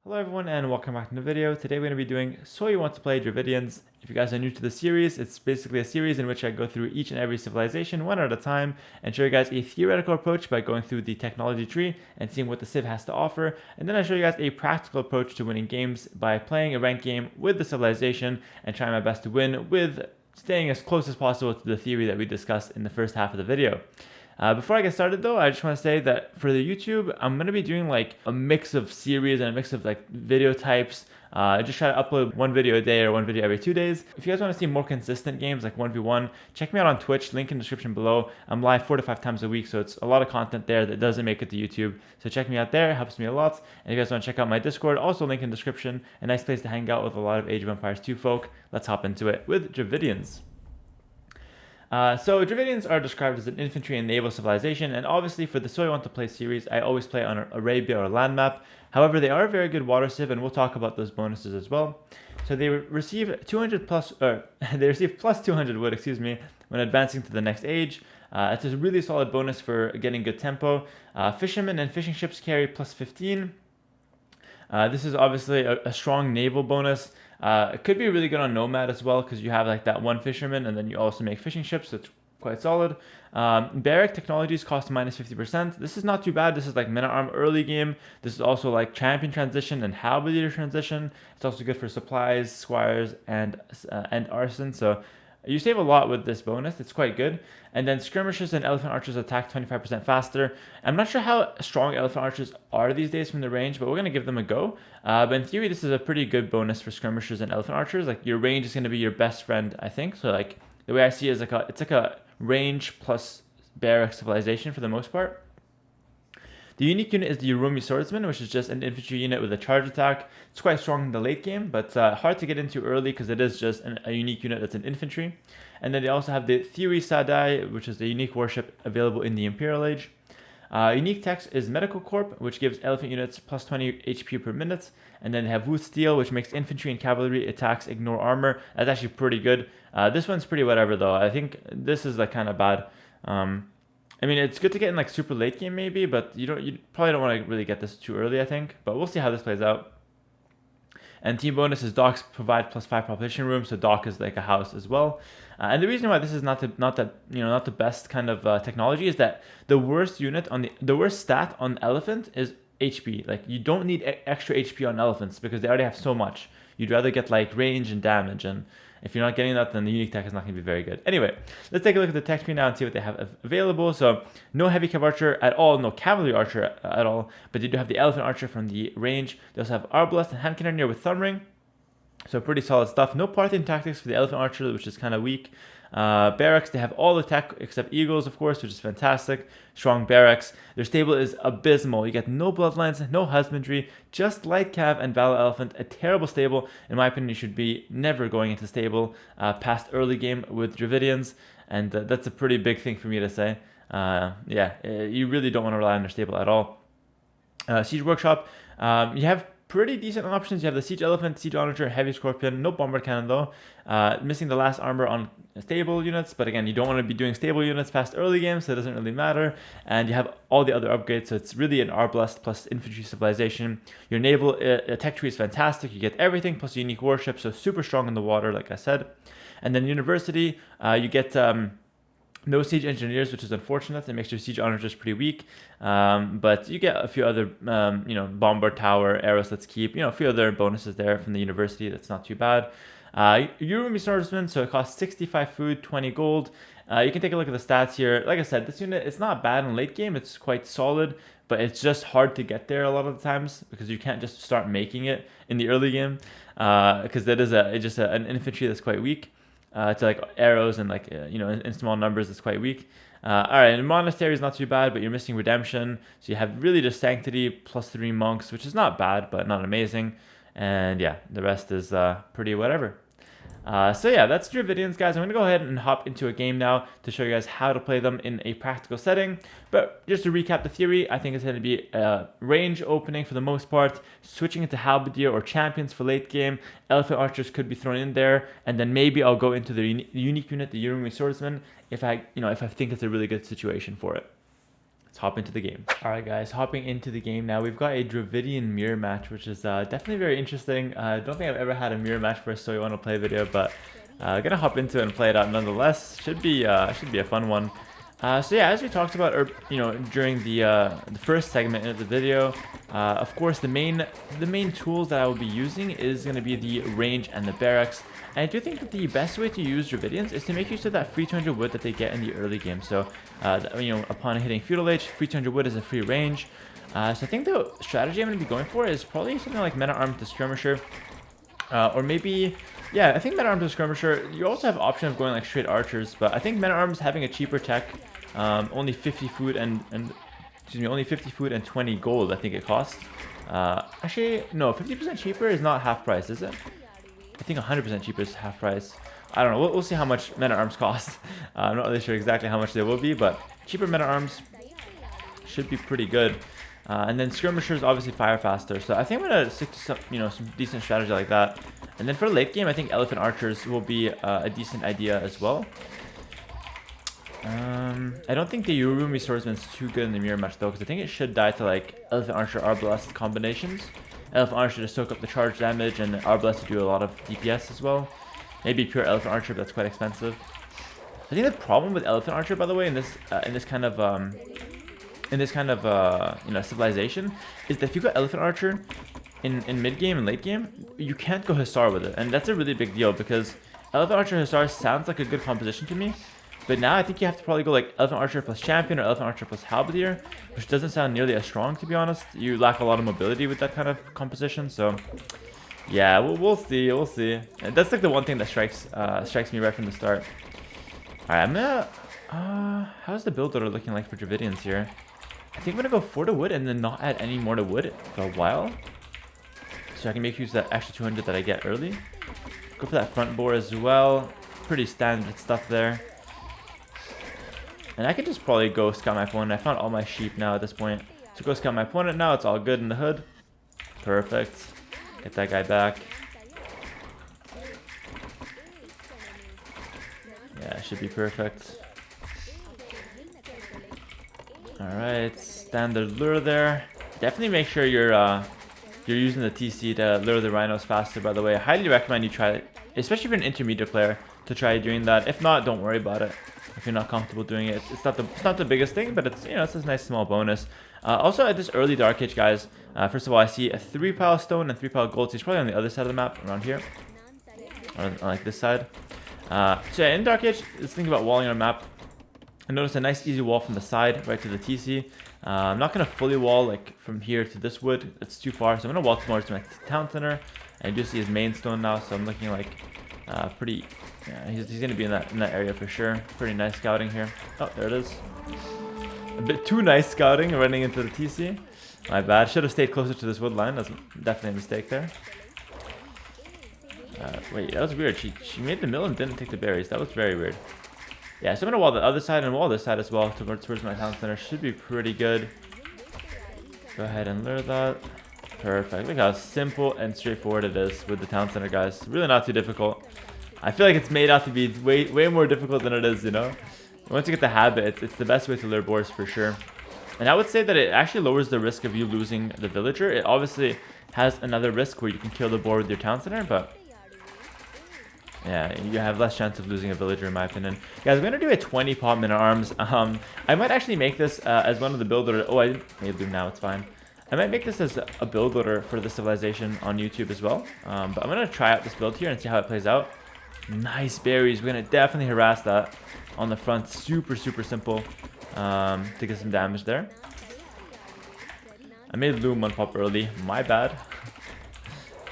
Hello everyone and welcome back to the video. Today we're going to be doing So You Want to Play Dravidians. If you guys are new to the series, it's basically a series in which I go through each and every civilization one at a time and show you guys a theoretical approach by going through the technology tree and seeing what the civ has to offer. And then I show you guys a practical approach to winning games by playing a ranked game with the civilization and trying my best to win with staying as close as possible to the theory that we discussed in the first half of the video. Before I get started though, I just want to say that for the YouTube, I'm going to be doing like a mix of series and a mix of like video types. I just try to upload one video a day or one video every 2 days. If you guys want to see more consistent games like 1v1, check me out on Twitch, link in the description below. I'm live 4 to 5 times a week, so it's a lot of content there that doesn't make it to YouTube. So check me out there, it helps me a lot. And if you guys want to check out my Discord, also link in the description. A nice place to hang out with a lot of Age of Empires 2 folk. Let's hop into it with Dravidians. So Dravidians are described as an infantry and naval civilization, and obviously for the So You Want to Play series, I always play on Arabia or land map. However, they are a very good water civ, and we'll talk about those bonuses as well. So they receive 200 plus, they receive plus 200 wood, when advancing to the next age. It's a really solid bonus for getting good tempo. Fishermen and fishing ships carry plus 15. This is obviously a strong naval bonus. It could be really good on Nomad as well because you have like that one fisherman and then you also make fishing ships. So it's quite solid. Barrack technologies cost minus 50%. This is not too bad. This is like minute arm early game. This is also like champion transition and halberdier transition. It's also good for supplies, squires, and arson. So you save a lot with this bonus. It's quite good. And then skirmishers and elephant archers attack 25% faster. I'm not sure how strong elephant archers are these days from the range, but we're going to give them a go. But in theory, this is a pretty good bonus for skirmishers and elephant archers. Like your range is going to be your best friend, I think. So like the way I see it is it's like a range plus barrack civilization for the most part. The unique unit is the Urumi Swordsman, which is just an infantry unit with a charge attack. It's quite strong in the late game, but hard to get into early because it is just a unique unit that's an infantry. And then they also have the Theory Sadai, which is the unique warship available in the Imperial Age. Unique text is Medical Corp, which gives elephant units plus 20 HP per minute. And then they have Wood Steel, which makes infantry and cavalry attacks ignore armor. That's actually pretty good. This one's pretty whatever though. I think this is like kind of bad. I mean, it's good to get in like super late game maybe, but you probably don't want to really get this too early, I think. But we'll see how this plays out. And team bonus is docks provide plus 5 population room, so dock is like a house as well. And the reason why this is not the best kind of technology is that the worst stat on elephant is HP. Like you don't need extra HP on elephants because they already have so much. You'd rather get like range and damage, and if you're not getting that, then the unique tech is not going to be very good. Anyway, let's take a look at the tech tree now and see what they have available. So no heavy cav archer at all, no cavalry archer at all, but they do have the elephant archer from the range. They also have arbalest and hand cannoneer with thumb ring. So pretty solid stuff. No Parthian tactics for the elephant archer, which is kind of weak. Barracks, they have all the tech except eagles, of course, which is fantastic. Strong barracks. Their stable is abysmal. You get no bloodlines, no husbandry, just light cav and valor elephant. A terrible stable. In my opinion, you should be never going into stable past early game with Dravidians, and that's a pretty big thing for me to say. You really don't want to rely on their stable at all. Siege Workshop, you have pretty decent options. You have the Siege Elephant, Siege Onager, Heavy Scorpion, no Bombard Cannon though. Missing the last armor on stable units, but again, you don't want to be doing stable units past early game, so it doesn't really matter. And you have all the other upgrades, so it's really an Arbalest plus infantry civilization. Your naval tech tree is fantastic. You get everything plus a unique warship, so super strong in the water, like I said. And then University, you get no siege engineers, which is unfortunate. It makes your siege onagers pretty weak, but you get a few other, bombard tower, arrows let's keep, a few other bonuses there from the university. That's not too bad. Urumi Swordsman, so it costs 65 food, 20 gold. You can take a look at the stats here. Like I said, this unit, it's not bad in late game. It's quite solid, but it's just hard to get there a lot of the times because you can't just start making it in the early game because that is an infantry that's quite weak. To like arrows and like in small numbers, it's quite weak. All right, and monastery is not too bad, but you're missing redemption, so you have really just sanctity plus 3 monks, which is not bad but not amazing. And yeah, the rest is pretty whatever. So yeah, that's Dravidians, guys. I'm going to go ahead and hop into a game now to show you guys how to play them in a practical setting. But just to recap the theory, I think it's going to be a range opening for the most part, switching into halberdier or champions for late game. Elephant archers could be thrown in there, and then maybe I'll go into the unique unit, the Urumi Swordsman, if I think it's a really good situation for it. let's hop into the game. All right, guys, hopping into the game now. We've got a Dravidian mirror match, which is definitely very interesting. I don't think I've ever had a mirror match for a So You Want to Play video, but gonna hop into it and play it out nonetheless. Should be a fun one. So yeah, as we talked about, during the first segment of the video, of course the main tools that I will be using is going to be the range and the barracks. And I do think that the best way to use Dravidians is to make use of that free 200 wood that they get in the early game. So upon hitting feudal age, free 200 wood is a free range. So I think the strategy I'm going to be going for is probably something like men at arms to skirmisher, or maybe. Yeah, I think men at arms to skirmisher. You also have option of going like straight archers, but I think men at arms having a cheaper tech, only 50 food and only 50 food and 20 gold. I think it costs. Actually, no, 50% cheaper is not half price, is it? I think 100% cheaper is half price. I don't know. We'll see how much men at arms cost. I'm not really sure exactly how much they will be, but cheaper men at arms should be pretty good. And then skirmishers obviously fire faster, so I think I'm gonna stick to some decent strategy like that. And then for late game, I think elephant archers will be a decent idea as well. I don't think the Urumi swordsman's too good in the mirror match though, because I think it should die to like elephant archer arbalest combinations. Elephant archer to soak up the charge damage, and arbalest to do a lot of DPS as well. Maybe pure elephant archer, but that's quite expensive. I think the problem with elephant archer, by the way, in this kind of civilization, is that if you go elephant archer in mid game and late game, you can't go Hussar with it, and that's a really big deal because elephant archer Hussar sounds like a good composition to me, but now I think you have to probably go like elephant archer plus champion or elephant archer plus halberdier, which doesn't sound nearly as strong, to be honest. You lack a lot of mobility with that kind of composition, so yeah, we'll see. And that's like the one thing that strikes me right from the start. All right, I'm gonna how's the build order looking like for Dravidians here? I think I'm gonna go 4 to wood and then not add any more to wood for a while, so I can make use of that extra 200 that I get early. Go for that front bore as well. Pretty standard stuff there. And I could just probably go scout my opponent. I found all my sheep now at this point. So go scout my opponent now. It's all good in the hood. Perfect. Get that guy back. Yeah, should be perfect. Alright, standard lure there. Definitely make sure you're using the TC to lure the rhinos faster, by the way. I highly recommend you try it, especially if you're an intermediate player, to try doing that. If not, don't worry about it. If you're not comfortable doing it, it's not the biggest thing, but it's it's a nice small bonus. Also at this early Dark Age, guys, first of all, I see a 3-pile stone and 3-pile gold. So he's probably on the other side of the map, around here, or on like this side. So yeah, in Dark Age, let's think about walling our map. I noticed a nice easy wall from the side right to the TC. I'm not gonna fully wall like from here to this wood. It's too far, so I'm gonna wall towards my town center. And you do see his main stone now, so I'm looking like pretty. Yeah, he's gonna be in that area for sure. Pretty nice scouting here. Oh, there it is. A bit too nice scouting, running into the TC. My bad. Should have stayed closer to this wood line. That's definitely a mistake there. Wait, that was weird. She made the mill and didn't take the berries. That was very weird. Yeah, so I'm gonna wall the other side and wall this side as well towards my town center. Should be pretty good. Go ahead and lure that. Perfect. Look how simple and straightforward it is with the town center, guys. Really not too difficult. I feel like it's made out to be way more difficult than it is, Once you get the habit, it's the best way to lure boars for sure. And I would say that it actually lowers the risk of you losing the villager. It obviously has another risk where you can kill the boar with your town center, but yeah, you have less chance of losing a villager in my opinion. Guys, I'm going to do a 20 pop men at arms. I might actually make this as one of the build orders. Oh, I made loom now, it's fine. I might make this as a build order for the civilization on YouTube as well. But I'm going to try out this build here and see how it plays out. Nice berries. We're going to definitely harass that on the front. Super simple to get some damage there. I made loom 1 pop early. My bad.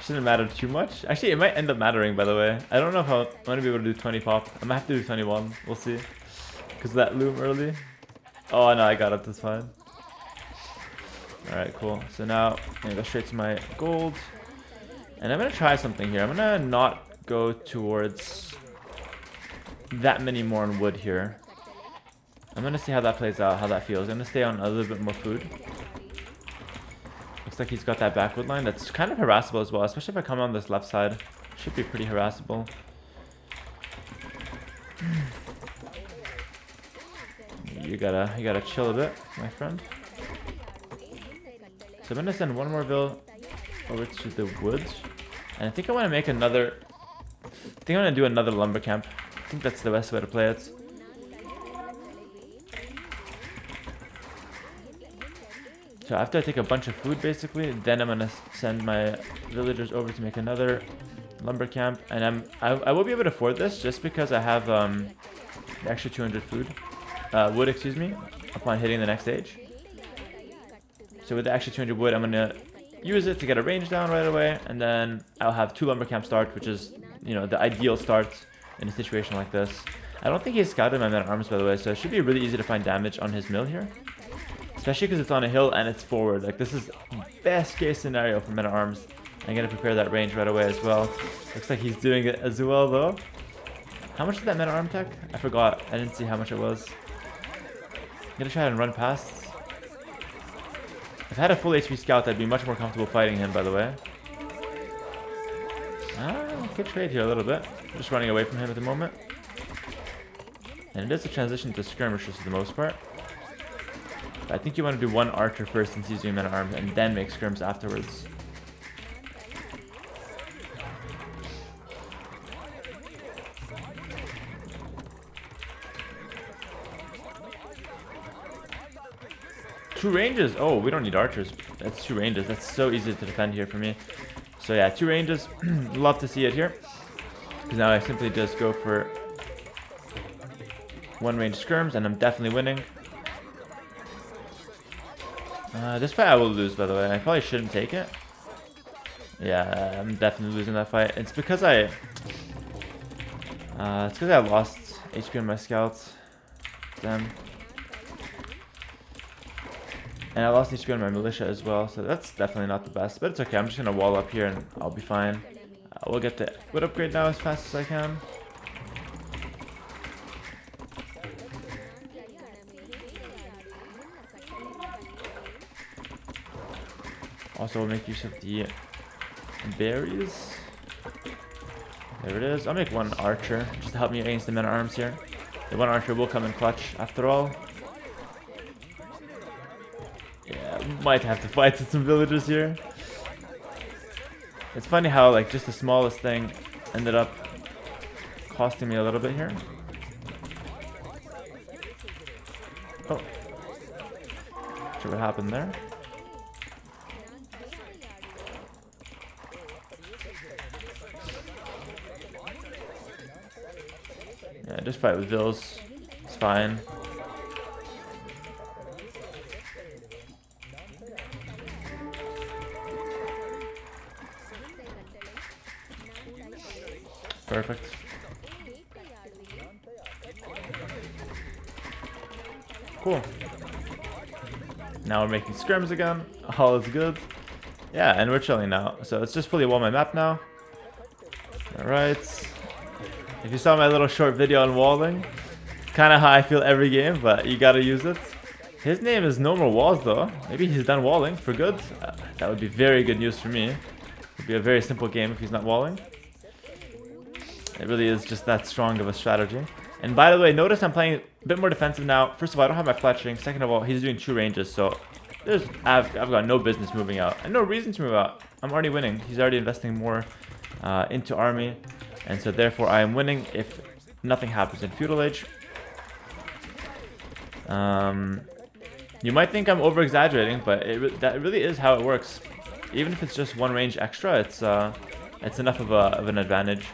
Shouldn't matter too much. Actually, it might end up mattering, by the way. I don't know if I'm going to be able to do 20 pop. I might have to do 21. We'll see. Because of that loom early. Oh, no, I got it. That's fine. Alright, cool. So now I'm going to go straight to my gold. And I'm going to try something here. I'm going to not go towards that many more on wood here. I'm going to see how that plays out, how that feels. I'm going to stay on a little bit more food. Looks like he's got that backwood line. That's kind of harassable as well, especially if I come on this left side. Should be pretty you gotta chill a bit, my friend. So I'm gonna send one more Vil over to the woods. And I think I want to make another... I think I'm gonna do another lumber camp. I think that's the best way to play it. So after I take a bunch of food, basically, then I'm gonna send my villagers over to make another lumber camp, and I will be able to afford this just because I have the extra 200 wood, excuse me, upon hitting the next stage. So with the extra 200 wood, I'm gonna use it to get a range down right away, and then I'll have 2 lumber camp start, which is, you know, the ideal start in a situation like this. I don't think he's scouted my men-at-arms, by the way, so it should be really easy to find damage on his mill here. Especially because it's on a hill and it's forward. Like, this is best case scenario for men-at-arms. I'm gonna prepare that range right away as well. Looks like he's doing it as well, though. How much did that men-at-arm tech? I forgot. I didn't see how much it was. I'm gonna try and run past. If I had a full HP scout, I'd be much more comfortable fighting him, by the way. Good trade here a little bit. I'm just running away from him at the moment. And it is a transition to skirmishers for the most part. I think you want to do one archer first since he's doing men-at-arms, and then make skirms afterwards. Two ranges. Oh, we don't need archers. That's 2 ranges. That's so easy to defend here for me. So yeah, 2 ranges. Love to see it here. Because now I simply just go for 1 range skirms, and I'm definitely winning. This fight I will lose, by the way. I probably shouldn't take it. Yeah, I'm definitely losing that fight. It's because I lost HP on my scouts. Damn. And I lost HP on my militia as well, so that's definitely not the best. But it's okay, I'm just gonna wall up here and I'll be fine. We'll get the wood upgrade now as fast as I can. Also, we'll make use of the berries. There it is. I'll make 1 archer just to help me against the men-at-arms here. The 1 archer will come in clutch after all. Yeah, might have to fight with some villagers here. It's funny how, like, just the smallest thing ended up costing me a little bit here. Oh. Not sure what happened there. Yeah, just fight with Vils. It's fine. Perfect. Cool. Now we're making scrims again. All is good. Yeah, and we're chilling now. So it's just fully wall my map now. Alright. If you saw my little short video on walling, it's kind of how I feel every game, but you gotta use it. His name is No More Walls, though. Maybe he's done walling for good. That would be very good news for me. It would be a very simple game if he's not walling. It really is just that strong of a strategy. And by the way, notice I'm playing a bit more defensive now. First of all, I don't have my fletching. Second of all, he's doing 2 ranges, so I've got no business moving out. And no reason to move out. I'm already winning. He's already investing more into army. And so therefore I am winning if nothing happens in Feudal Age. You might think I'm over-exaggerating, but that really is how it works. Even if it's just 1 range extra, it's enough of an advantage.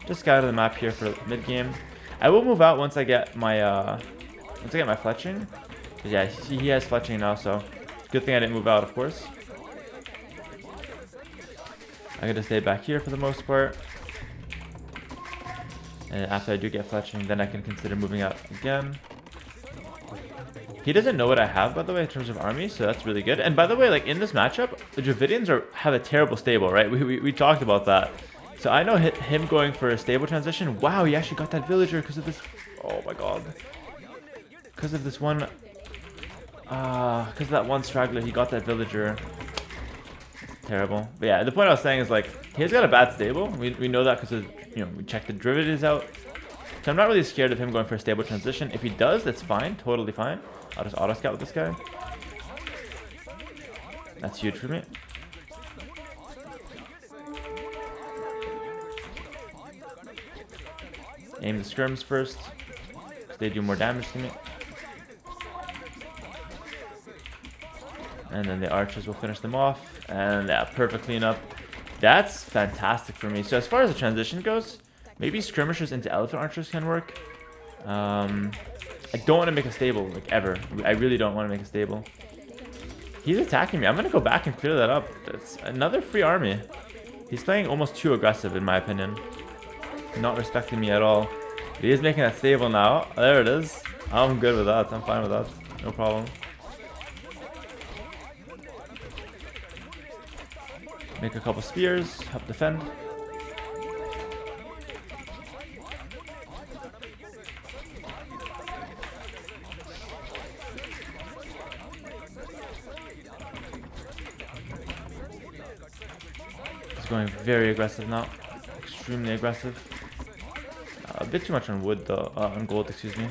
Just scout the map here for mid game. I will move out once I get my fletching. Yeah, he has fletching now, so good thing I didn't move out, of course. I'm gonna stay back here for the most part. And after I do get fletching, then I can consider moving out again. He doesn't know what I have, by the way, in terms of army, so that's really good. And by the way, like in this matchup, the Dravidians have a terrible stable, right? We talked about that. So I know him going for a stable transition. Wow, he actually got that villager because of this. Oh my god. Because of this one. Because of that one straggler, he got that villager. Terrible. But yeah, the point I was saying is like, he's got a bad stable. We know that because of, you know, we checked the Dravidians out. So I'm not really scared of him going for a stable transition. If he does, that's fine. Totally fine. I'll just auto-scout with this guy. That's huge for me. Aim the skirms first, because they do more damage to me. And then the archers will finish them off. And yeah, perfect cleanup. That's fantastic for me. So as far as the transition goes, maybe skirmishers into elephant archers can work. I don't want to make a stable, like, ever. I really don't want to make a stable. He's attacking me. I'm going to go back and clear that up. That's another free army. He's playing almost too aggressive, in my opinion. Not respecting me at all. He is making that stable now. There it is. I'm good with that. I'm fine with that. No problem. Make a couple spears. Help defend. He's going very aggressive now. Extremely aggressive. A bit too much on wood though, on gold, excuse me.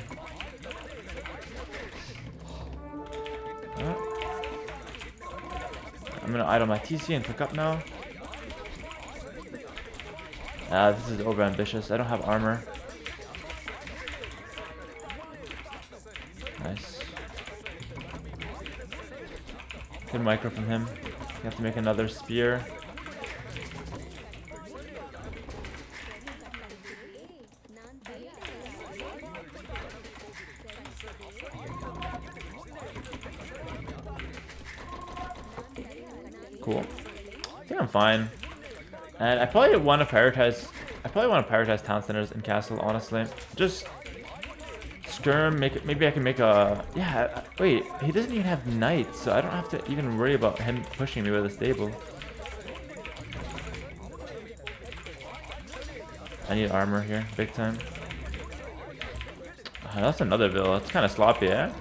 I'm gonna idle my TC and click up now. This is over ambitious. I don't have armor. Nice. Good micro from him. You have to make another spear. Cool. I think I'm fine. And I probably want to prioritize. Town centers in castle. Honestly, just skirm. Maybe I can make a. Yeah. Wait. He doesn't even have knights, so I don't have to even worry about him pushing me with a stable. I need armor here, big time. That's another villa. It's kind of sloppy, eh?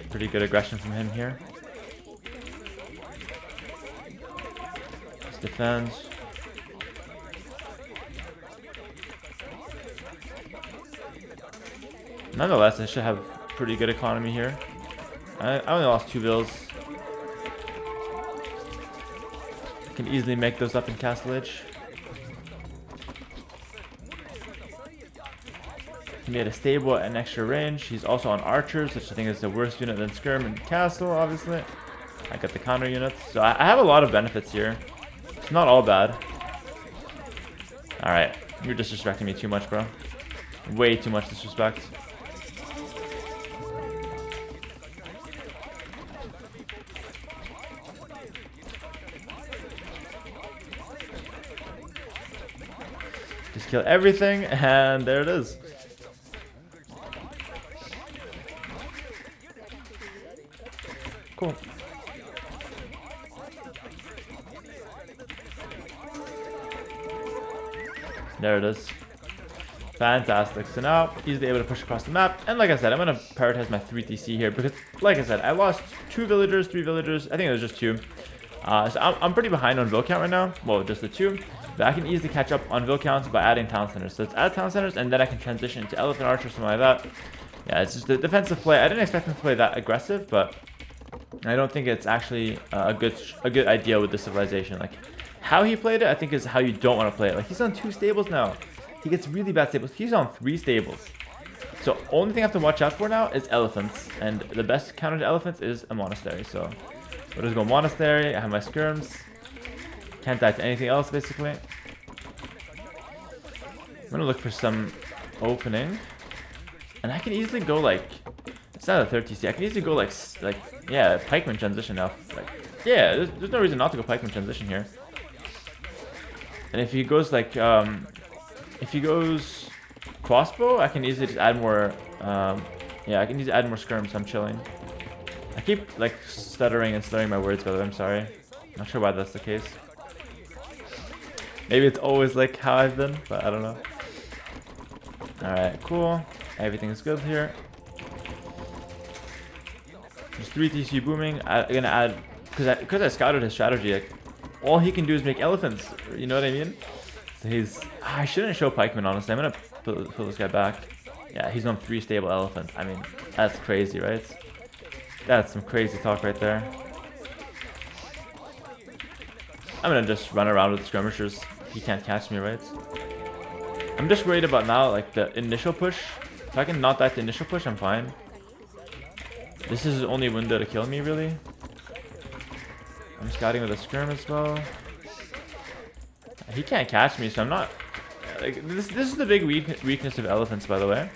Pretty good aggression from him here. Just defends. Nonetheless, I should have pretty good economy here. I only lost 2 bills. Can easily make those up in Castle Edge. He made a stable at an extra range. He's also on archers, which I think is the worst unit than skirm and castle, obviously. I got the counter units. So I have a lot of benefits here. It's not all bad. Alright. You're disrespecting me too much, bro. Way too much disrespect. Just kill everything, and there it is. Cool. There it is. Fantastic. So now, easily able to push across the map. And like I said, I'm going to prioritize my 3 TC here because, like I said, I lost 2 villagers, 3 villagers. I think it was just 2. So I'm pretty behind on vill count right now. Well, just the 2. But I can easily catch up on vill counts by adding town centers. So let's add town centers, and then I can transition to elephant archer, something like that. Yeah, it's just a defensive play. I didn't expect him to play that aggressive, but I don't think it's actually a good idea with this civilization. Like, how he played it, I think, is how you don't want to play it. Like, he's on 2 stables now. He gets really bad stables. He's on 3 stables. So only thing I have to watch out for now is elephants. And the best counter to elephants is a monastery. So we'll just go monastery. I have my skirms. Can't die to anything else, basically. I'm going to look for some opening. And I can easily go, like... It's not a 30C. I can easily go, like yeah, pikeman transition now. Like, yeah, there's no reason not to go pikeman transition here. And if he goes, like... if he goes crossbow, I can easily just add more, yeah, I can easily add more skirms, so I'm chilling. I keep, like, stuttering and slurring my words, by the way, I'm sorry. Not sure why that's the case. Maybe it's always, like, how I've been, but I don't know. Alright, cool. Everything is good here. There's 3 TC booming. I'm gonna add because I scouted his strategy, like, all he can do is make elephants. You know what I mean? So he's... I shouldn't show pikemen, honestly. I'm gonna pull this guy back. Yeah, he's on 3 stable elephants. I mean, that's crazy, right? That's some crazy talk right there. I'm gonna just run around with skirmishers. He can't catch me, right? I'm just worried about now, like, the initial push. If I can not die to the initial push, I'm fine. This is his only window to kill me, really. I'm scouting with a skirm as well. He can't catch me, so I'm not... Like, this is the big weakness of elephants, by the way.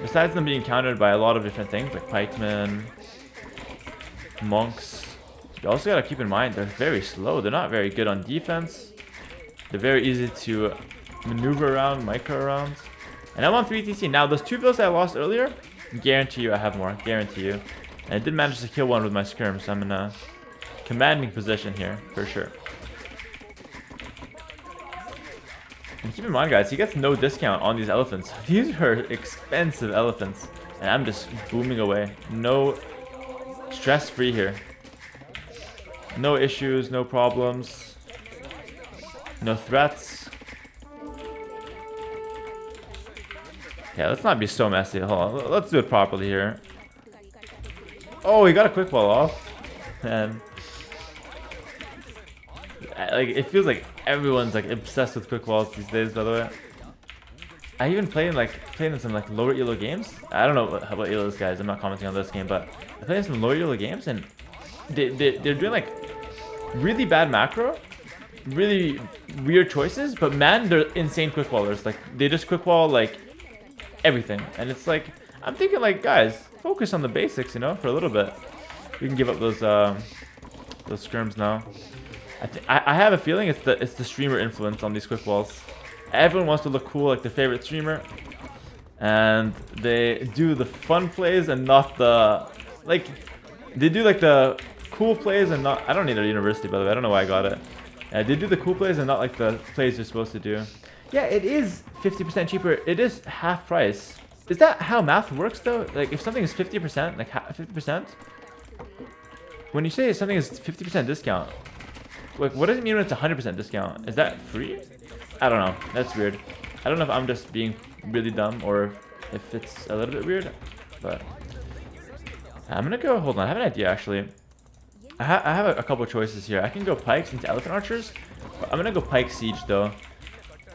Besides them being countered by a lot of different things, like pikemen, monks, you also gotta keep in mind they're very slow. They're not very good on defense. They're very easy to maneuver around, micro around. And I'm on 3 TC. Now, those 2 vills I lost earlier, guarantee you I have more. Guarantee you. And I did manage to kill one with my skirm, so I'm in a commanding position here, for sure. And keep in mind, guys, he gets no discount on these elephants. These are expensive elephants. And I'm just booming away. No stress-free here. No issues, no problems. No threats. Yeah, let's not be so messy. Hold on, let's do it properly here. Oh, he got a quick ball off. And like, it feels like everyone's like obsessed with quick balls these days, by the way. I even played in some like lower elo games. I don't know how about elos, guys. I'm not commenting on this game, but I played in some lower elo games, and they're doing like really bad macro, really weird choices, but man, they're insane quick ballers. Like, they just quick ball like everything, and it's like, I'm thinking, like, guys, focus on the basics, you know, for a little bit. We can give up those skirms now. I have a feeling it's the streamer influence on these quick balls. Everyone wants to look cool like their favorite streamer, and they do the fun plays and not the, like, they do like the cool plays and not... I don't need a university, by the way. I don't know why I got it. They do the cool plays and not like the plays you're supposed to do. Yeah, it is 50% cheaper. It is half price. Is that how math works, though? Like, if something is 50%, like 50%, when you say something is 50% discount, like, what does it mean when it's 100% discount? Is that free? I don't know. That's weird. I don't know if I'm just being really dumb or if it's a little bit weird, but I'm gonna go... Hold on, I have an idea, actually. I have a couple choices here. I can go pikes into elephant archers, but I'm gonna go pike siege, though.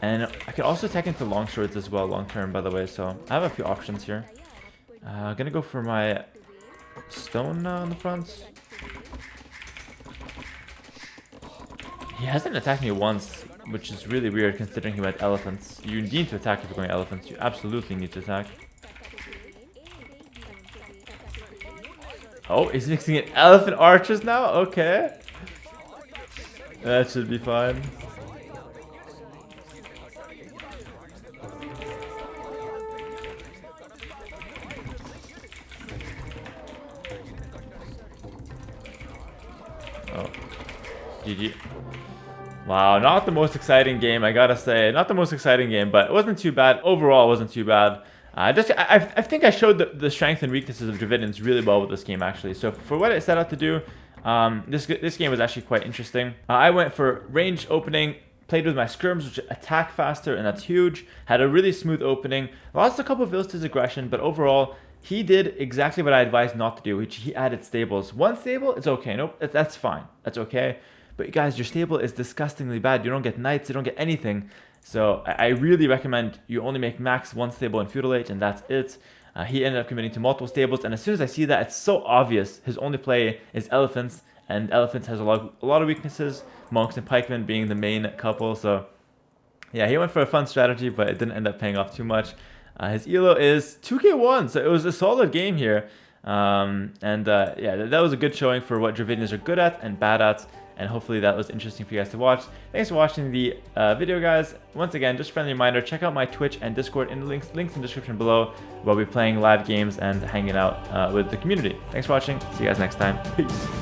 And I could also tech into longswords as well, long term, by the way, so I have a few options here. I'm gonna go for my stone on the front. He hasn't attacked me once, which is really weird considering he went elephants. You need to attack if you're going elephants. You absolutely need to attack. Oh, he's mixing in elephant archers now? Okay. That should be fine. Oh. GG. Wow, not the most exciting game, I gotta say. Not the most exciting game, but it wasn't too bad. Overall, it wasn't too bad. I think I showed the strengths and weaknesses of Dravidians really well with this game, actually. So for what it set out to do, this game was actually quite interesting. I went for range opening, played with my skirms, which attack faster, and that's huge. Had a really smooth opening. Lost a couple of vills to his aggression, but overall, he did exactly what I advised not to do, which he added stables. One stable, it's okay. Nope, that's fine. That's okay. But guys, your stable is disgustingly bad. You don't get knights, you don't get anything. So I really recommend you only make max one stable in Feudal Age, and that's it. He ended up committing to multiple stables, and as soon as I see that, it's so obvious. His only play is elephants, and elephants has a lot of weaknesses, monks and pikemen being the main couple. So yeah, he went for a fun strategy, but it didn't end up paying off too much. His elo is 2k1, so it was a solid game here. Yeah, that was a good showing for what Dravidians are good at and bad at. And hopefully that was interesting for you guys to watch. Thanks for watching the video, guys. Once again, just a friendly reminder, check out my Twitch and Discord in the links in the description below. We'll be playing live games and hanging out with the community. Thanks for watching. See you guys next time. Peace.